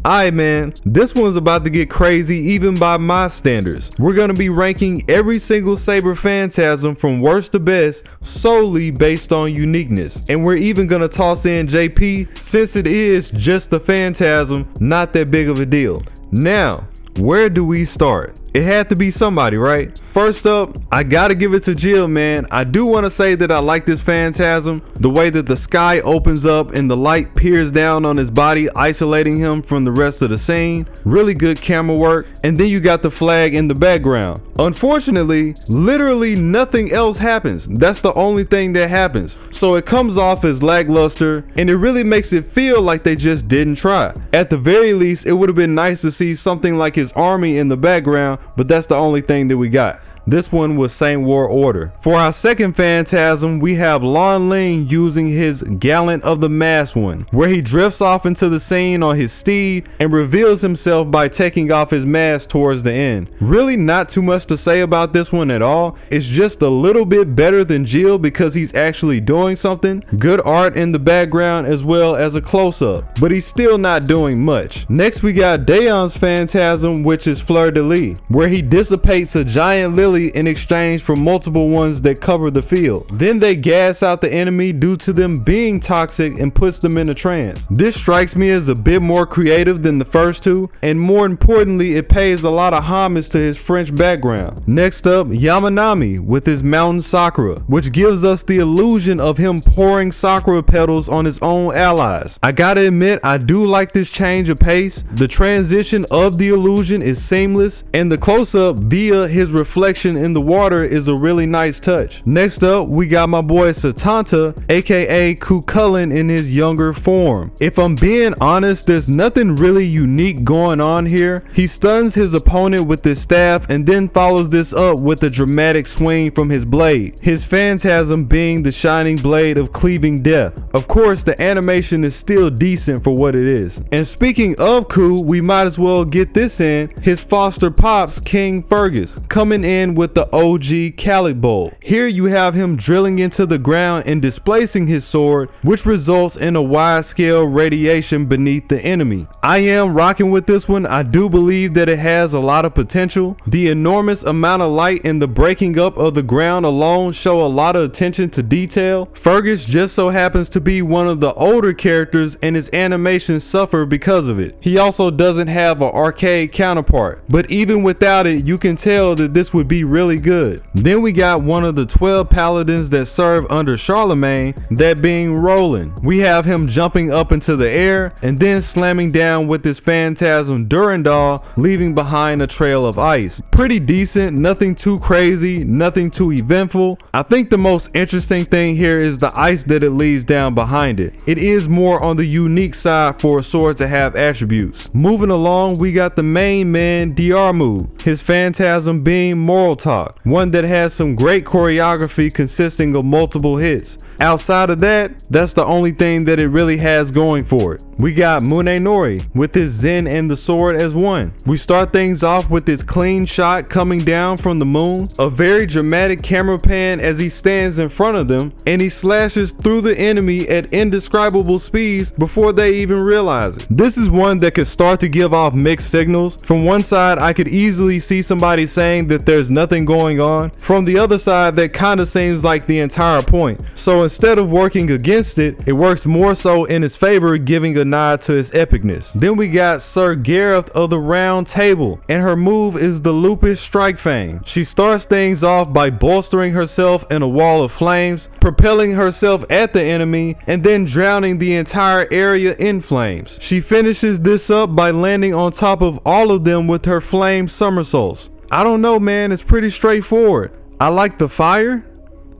Alright man, this one's about to get crazy even by my standards. We're gonna be ranking every single Saber Phantasm from worst to best solely based on uniqueness. And we're even gonna toss in JP since it is just a Phantasm, not that big of a deal. Now, where do we start? It had to be somebody, right? First up, I gotta give it to Gilles, man. I do want to say that I like this Phantasm. The way that the sky opens up and the light peers down on his body, isolating him from the rest of the scene. Really good camera work. And then you got the flag in the background. Unfortunately, literally nothing else happens. That's the only thing that happens. So it comes off as lackluster, and it really makes it feel like they just didn't try. At the very least, it would have been nice to see something like his army in the background, but that's the only thing that we got. This one was Saint War Order. For our second Phantasm, we have Lon Ling using his Gallant of the Mass one, where he drifts off into the scene on his steed and reveals himself by taking off his mask towards the end. Really not too much to say about this one at all. It's just a little bit better than Gilles because he's actually doing something. Good art in the background as well as a close-up, but he's still not doing much. Next we got Deon's Phantasm, which is Fleur de Lis, where he dissipates a giant lily in exchange for multiple ones that cover the field. Then they gas out the enemy due to them being toxic and puts them in a trance. This strikes me as a bit more creative than the first two, and more importantly, it pays a lot of homage to his French background. Next up, Yamanami with his Mountain Sakura, which gives us the illusion of him pouring Sakura petals on his own allies. I gotta admit, I do like this change of pace. The transition of the illusion is seamless, and the close-up via his reflection in the water is a really nice touch. Next up, we got my boy Satanta, aka Cucullin in his younger form. If I'm being honest, there's nothing really unique going on here. He stuns his opponent with his staff and then follows this up with a dramatic swing from his blade. His Phantasm being the shining blade of cleaving death. Of course, the animation is still decent for what it is. And speaking of Ku, we might as well get this in. His foster pops, King Fergus, coming in with the OG Calic Bolt. Here you have him drilling into the ground and displacing his sword, which results in a wide scale radiation beneath the enemy. I am rocking with this one. I do believe that it has a lot of potential. The enormous amount of light and the breaking up of the ground alone show a lot of attention to detail. Fergus just so happens to be one of the older characters and his animations suffer because of it. He also doesn't have an arcade counterpart, but even without it, you can tell that this would be really good. Then we got one of the 12 paladins that serve under Charlemagne, that being Roland. We have him jumping up into the air and then slamming down with his Phantasm Durandal, leaving behind a trail of ice. Pretty decent, nothing too crazy, nothing too eventful. I think the most interesting thing here is the ice that it leaves down behind it. It is more on the unique side for a sword to have attributes. Moving along, we got the main man Diarmu, his Phantasm being Moral Talk, one that has some great choreography consisting of multiple hits. Outside of that, that's the only thing that it really has going for it. We got Munenori with his Zen and the sword as one. We start things off with this clean shot coming down from the moon, a very dramatic camera pan as he stands in front of them, and he slashes through the enemy at indescribable speeds before they even realize it. This is one that could start to give off mixed signals. From one side, I could easily see somebody saying that there's nothing going on. From the other side, that kind of seems like the entire point. So instead of working against it, it works more so in his favor, giving a nod to his epicness. Then we got Sir Gareth of the Round Table, and her move is the Lupus Strike Fang. She starts things off by bolstering herself in a wall of flames, propelling herself at the enemy, and then drowning the entire area in flames. She finishes this up by landing on top of all of them with her flame somersaults. I don't know, man, it's pretty straightforward. I like the fire,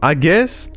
I guess.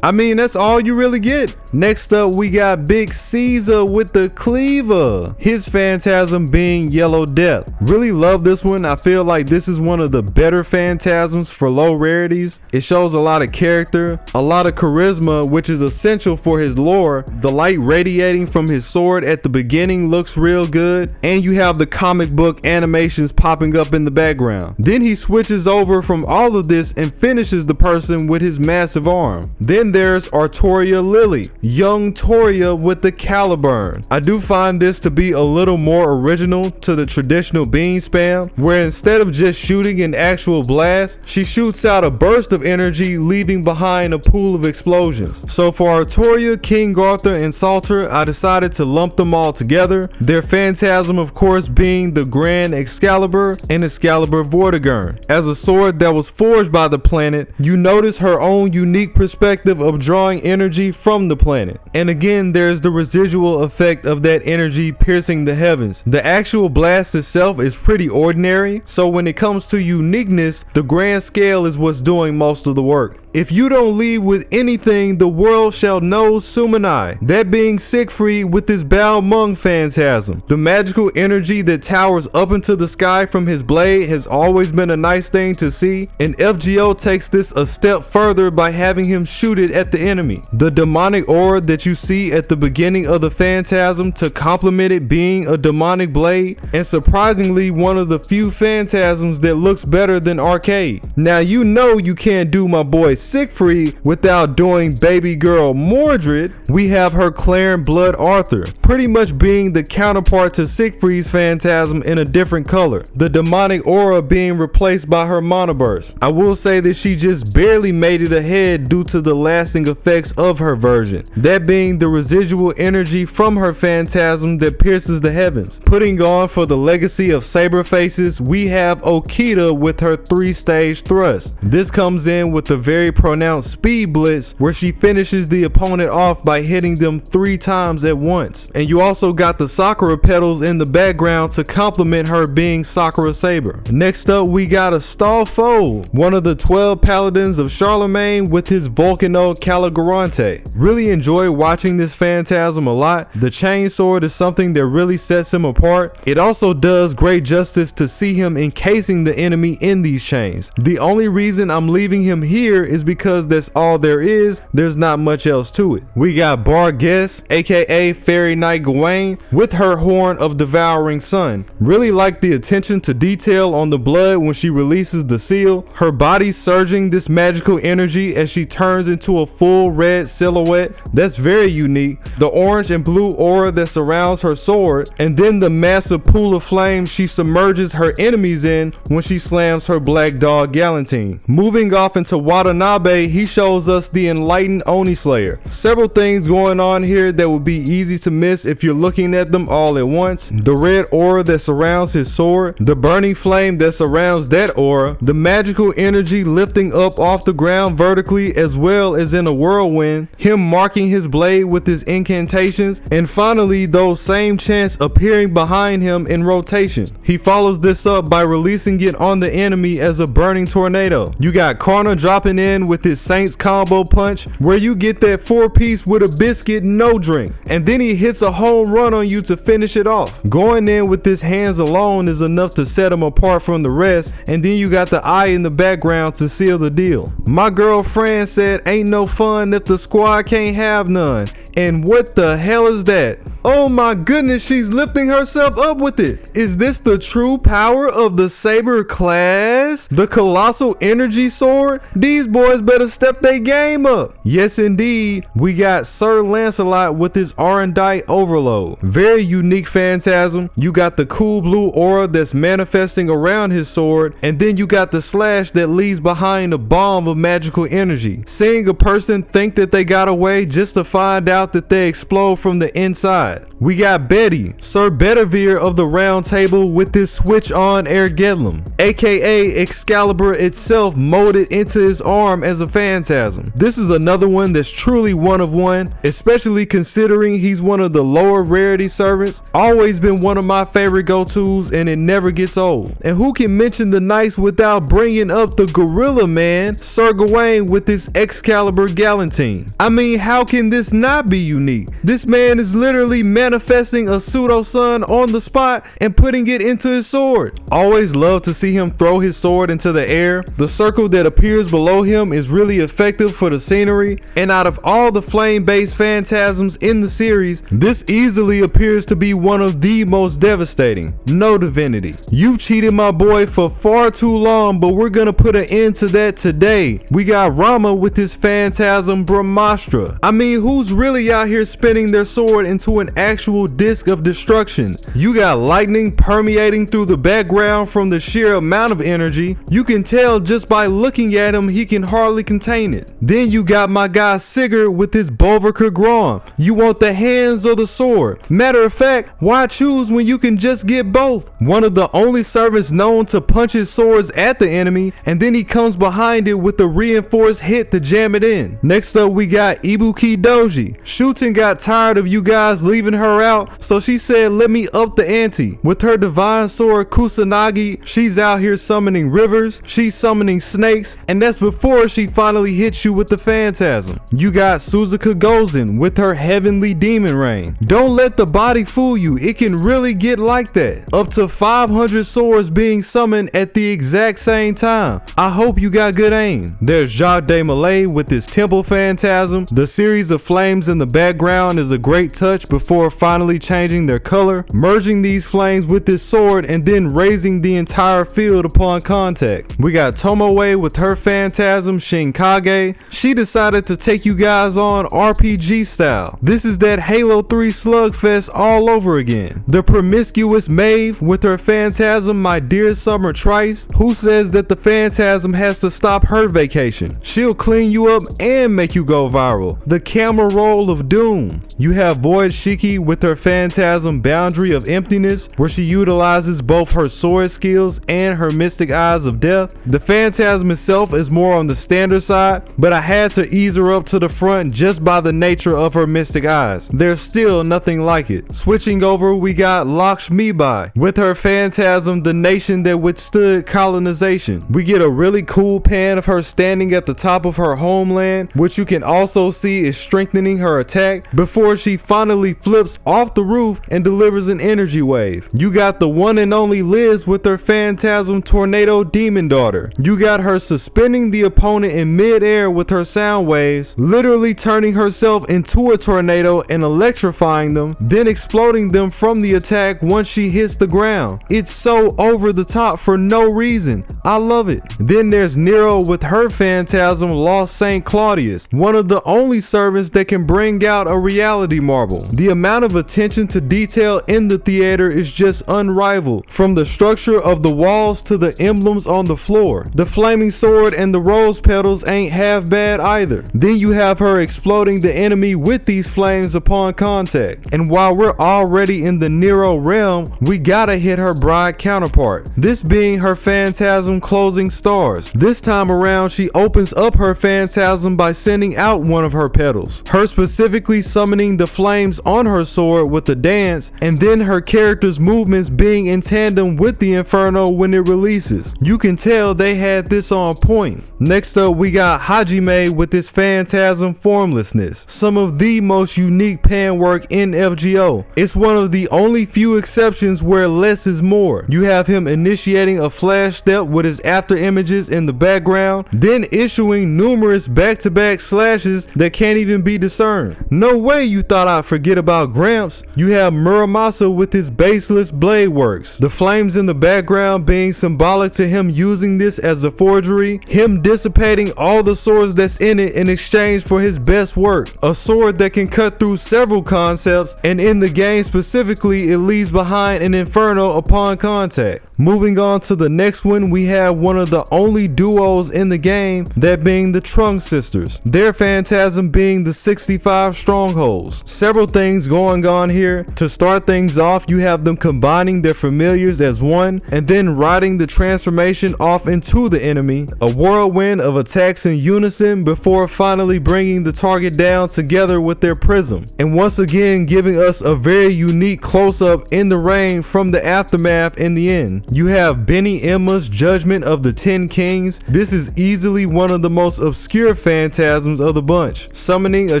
I mean, that's all you really get. Next up, we got Big Caesar with the Cleaver, his Phantasm being Yellow Death. Really love this one. I feel like this is one of the better Phantasms for low rarities. It shows a lot of character, a lot of charisma, which is essential for his lore. The light radiating from his sword at the beginning looks real good, and you have the comic book animations popping up in the background. Then he switches over from all of this and finishes the person with his massive arm. Then there's Artoria Lily, young Toria with the Caliburn. I do find this to be a little more original to the traditional beam spam, where instead of just shooting an actual blast, she shoots out a burst of energy, leaving behind a pool of explosions. So for Artoria, King Arthur, and Salter, I decided to lump them all together. Their Phantasm, of course, being the Grand Excalibur and Excalibur Vortigern. As a sword that was forged by the planet, you notice her own unique perspective of drawing energy from the planet. And again, there's the residual effect of that energy piercing the heavens. The actual blast itself is pretty ordinary, so when it comes to uniqueness, the grand scale is what's doing most of the work. If you don't leave with anything, the world shall know Sumanai. That being Siegfried with his Bao Mung Phantasm. The magical energy that towers up into the sky from his blade has always been a nice thing to see, and FGO takes this a step further by having him shoot it at the enemy. The demonic aura that you see at the beginning of the Phantasm to complement it being a demonic blade, and surprisingly one of the few Phantasms that looks better than Arcade. Now you know you can't do my boy Siegfried without doing baby girl Mordred. We have her Clarence Blood Arthur, pretty much being the counterpart to Siegfried's Phantasm in a different color, the demonic aura being replaced by her monoburst. I will say that she just barely made it ahead due to the lasting effects of her version, that being the residual energy from her Phantasm that pierces the heavens. Putting on for the legacy of Saber faces, we have Okita with her 3-stage thrust. This comes in with a very pronounced speed blitz where she finishes the opponent off by hitting them 3 times at once. And you also got the Sakura pedals in the background to complement her being Sakura Saber. Next up, we got a Starfall, one of the 12 paladins of Charlemagne with his Volcano Caligurante. Really enjoy watching this Phantasm a lot. The chainsword is something that really sets him apart. It also does great justice to see him encasing the enemy in these chains. The only reason I'm leaving him here is because that's all there is. There's not much else to it. We got Barguess, aka Fairy Knight Gawain, with her Horn of Devouring Sun. Really like the attention to detail on the blood when she releases the seal. Her body surging this magical energy as she turns into a full red silhouette. That's very unique. The orange and blue aura that surrounds her sword, and then the massive pool of flames she submerges her enemies in when she slams her Black Dog Galantine. Moving off into Watanabe, he shows us the Enlightened Oni Slayer. Several things going on here that would be easy to miss if you're looking at them all at once. The red aura that surrounds his sword, the burning flame that surrounds that aura, the magical energy lifting up off the ground vertically as well as in a whirlwind, him marking his blade with his incantations, and finally those same chants appearing behind him in rotation. He follows this up by releasing it on the enemy as a burning tornado. You got Karna dropping in with his Saints combo punch, where you get that 4-piece with a biscuit, no drink, and then he hits a home run on you to finish it off. Going in with his hands alone is enough to set him apart from the rest, and then you got the eye in the background to seal the deal. My girlfriend said ain't no fun if the squad can't have none. And what the hell is that? Oh my goodness, she's lifting herself up with it. Is this the true power of the Saber class? The colossal energy sword? These boys better step their game up. Yes indeed, we got Sir Lancelot with his Arendite Overload. Very unique Phantasm. You got the cool blue aura that's manifesting around his sword, and then you got the slash that leaves behind a bomb of magical energy. Seeing a person think that they got away just to find out that they explode from the inside. We got Betty, Sir Bedivere of the Round Table with his switch on Ergedlem, aka Excalibur itself molded into his arm as a Phantasm. This is another one that's truly one of one, especially considering he's one of the lower rarity servants. Always been one of my favorite go-tos, and it never gets old. And who can mention the Knights without bringing up the Gorilla Man, Sir Gawain with his Excalibur Galantine? I mean, how can this not be unique? This man is literally manifesting a pseudo sun on the spot and putting it into his sword. Always love to see him throw his sword into the air. The circle that appears below him is really effective for the scenery, and out of all the flame-based phantasms in the series, this easily appears to be one of the most devastating. No divinity. You've cheated my boy for far too long, but we're gonna put an end to that today. We got Rama with his phantasm Brahmastra. I mean, who's really out here spinning their sword into an actual disc of destruction? You got lightning permeating through the background from the sheer amount of energy. You can tell just by looking at him, he can hardly contain it. Then you got my guy Sigurd with his Bolverker Grom. You want the hands or the sword? Matter of fact, why choose when you can just get both? One of the only servants known to punch his swords at the enemy, and then he comes behind it with a reinforced hit to jam it in. Next up, we got Ibuki Doji. Shuten got tired of you guys leaving her out, so she said, let me up the ante. With her divine sword Kusanagi, she's out here summoning rivers, she's summoning snakes, and that's before she finally hits you with the phantasm. You got Suzuka Gozen with her heavenly demon rain. Don't let the body fool you, it can really get like that. Up to 500 swords being summoned at the exact same time. I hope you got good aim. There's Jacques de Malay with his temple phantasm. The series of flames in the background is a great touch before finally changing their color, merging these flames with this sword and then raising the entire field upon contact. We got Tomoe with her phantasm Shinkage. She decided to take you guys on RPG style. This is that Halo 3 slugfest all over again. The promiscuous Maeve with her phantasm My Dear Summer Trice. Who says that the phantasm has to stop her vacation? She'll clean you up and make you go viral. The camera roll of doom. You have Void Shiki with her phantasm Boundary of Emptiness, where she utilizes both her sword skills and her mystic eyes of death. The phantasm itself is more on the standard side, but I had to ease her up to the front just by the nature of her mystic eyes. There's still nothing like it. Switching over, we got Lakshmibai with her phantasm The Nation That Withstood Colonization. We get a really cool pan of her standing at the top of her homeland, which you can also see is strengthening her attack before she finally flips off the roof and delivers an energy wave. You got the one and only Liz with her phantasm Tornado Demon Daughter. You got her suspending the opponent in mid-air with her sound waves, literally turning herself into a tornado and electrifying them, then exploding them from the attack once she hits the ground. It's so over the top for no reason. I love it. Then there's Nero with her phantasm Lost St. Claudius, one of the only servants that can bring out a reality marble. The amount of attention to detail in the theater is just unrivaled, from the structure of the walls to the emblems on the floor. The flaming sword and the rose petals ain't half bad either. Then you have her exploding the enemy with these flames upon contact. And while we're already in the Nero realm, we gotta hit her bride counterpart, this being her phantasm Closing Stars. This time around, she opens up her phantasm by sending out one of her petals, her specifically summoning the flames on her sword with the dance, and then her character's movements being in tandem with the inferno when it releases. You can tell they had this on point. Next up, we got Hajime with his phantasm Formlessness, some of the most unique pan work in FGO. It's one of the only few exceptions where less is more. You have him initiating a flash step with his after images in the background, then issuing numerous back-to-back slashes that can't even be discerned. No way you thought I'd forget about Gramps. You have Muramasa with his baseless blade works, the flames in the background being symbolic to him using this as a forgery, him dissipating all the swords that's in it in exchange for his best work, a sword that can cut through several concepts, and in the game specifically it leaves behind an inferno upon contact. Moving on to the next one, we have one of the only duos in the game, that being the Trunk Sisters, their phantasm being the 65 strongholds. Several things going on here. To start things off, you have them combining their familiars as one and then riding the transformation off into the enemy, a whirlwind of attacks in unison before finally bringing the target down together with their prism, and once again giving us a very unique close-up in the rain from the aftermath in the end. You have Benny Emma's Judgment of the 10 Kings. This is easily one of the most obscure phantasms of the bunch, summoning a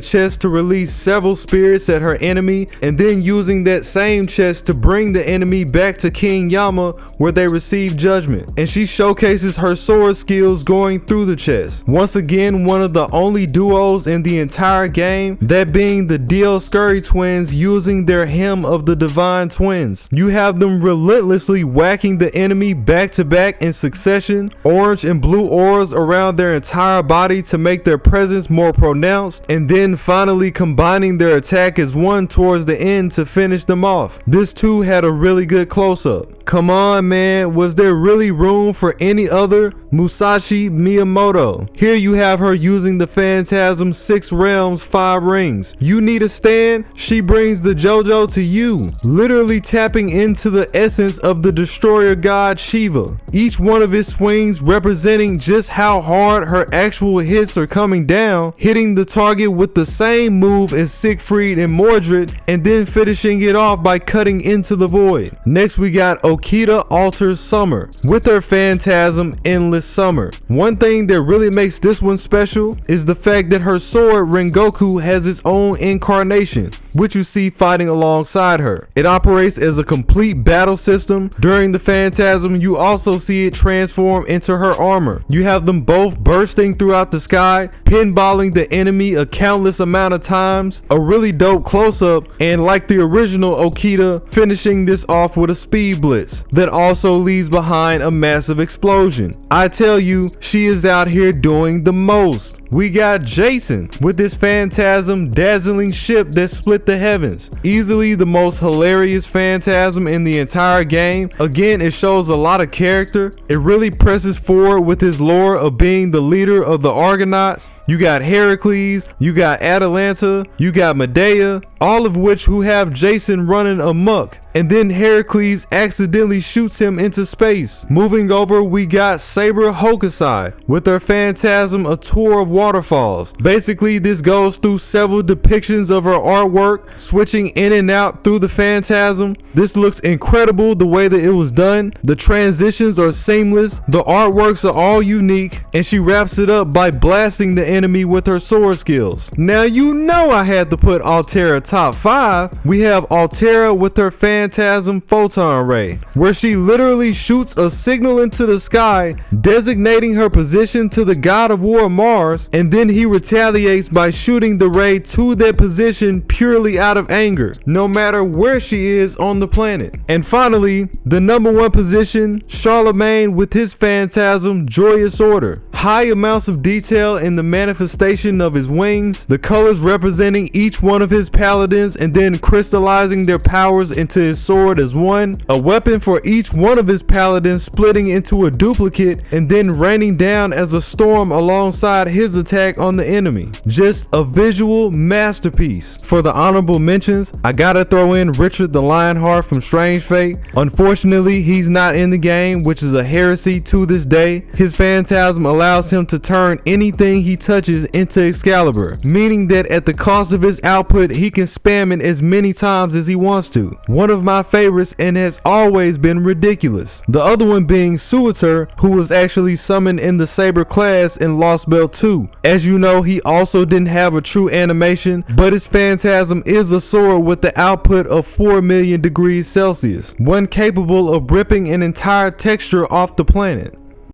chest to release several spirits at her enemy and then using that same chest to bring the enemy back to King Yama where they receive judgment. And she showcases her sword skills going through the chest. Once again, one of the only duos in the entire game, that being the D.L. Scurry twins using their Hymn of the Divine Twins. You have them relentlessly whacking the enemy back to back in succession, orange and blue auras around their entire body to make their presence more pronounced, and then finally combining their attack as one towards the end to finish them off. This too had a really good close-up. Come on, man, was there really room for any other? Musashi Miyamoto. Here you have her using the Phantasm 6 realms 5 rings. You need a stand? She brings the JoJo to you, literally tapping into the essence of the destroyer god Shiva. Each one of his swings representing just how hard her actual hits are coming down, hitting the target with the same move as Siegfried and Mordred, and then finishing it off by cutting into the void. Next we got Okita alters Summer with her Phantasm Endless Summer. One thing that really makes this one special is the fact that her sword Rengoku has its own incarnation, which you see fighting alongside her. It operates as a complete battle system. During the Phantasm, you also see it transform into her armor. You have them both bursting throughout the sky, pinballing the enemy a countless amount of times, a really dope close-up, and like the original Okita, finishing this off with a speed blitz that also leaves behind a massive explosion. I tell you, she is out here doing the most. We got Jason with this Phantasm dazzling ship that split the heavens. Easily the most hilarious Phantasm in the entire game. Again, it shows a lot of character. It really presses forward with his lore of being the leader of the Argonauts. You got Heracles, you got Atalanta, you got Medea, all of which who have Jason running amok. And then Heracles accidentally shoots him into space. Moving over, we got Saber Hokusai with her Phantasm, a tour of waterfalls. Basically, this goes through several depictions of her artwork, switching in and out through the Phantasm. This looks incredible the way that it was done. The transitions are seamless, the artworks are all unique, and she wraps it up by blasting the enemy with her sword skills. Now you know I had to put Artoria top 5. We have Artoria with her Phantasm Photon Ray, where she literally shoots a signal into the sky, designating her position to the god of war Mars, and then he retaliates by shooting the ray to that position purely out of anger, no matter where she is on the planet. And finally, the number 1 position, Charlemagne with his Phantasm Joyous Order. High amounts of detail in the manifestation of his wings, the colors representing each one of his paladins and then crystallizing their powers into his sword as one, a weapon for each one of his paladins splitting into a duplicate and then raining down as a storm alongside his attack on the enemy. Just a visual masterpiece. For the honorable mentions, I gotta throw in Richard the Lionheart from Strange Fate. Unfortunately, he's not in the game, which is a heresy to this day. His Phantasm allows him to turn anything he touches into Excalibur, meaning that at the cost of his output, he can spam it as many times as he wants to. One of my favorites and has always been ridiculous. The other one being Suitor, who was actually summoned in the Saber class in Lost Belt 2. As you know, he also didn't have a true animation, but his Phantasm is a sword with the output of 4 million degrees Celsius, one capable of ripping an entire texture off the planet.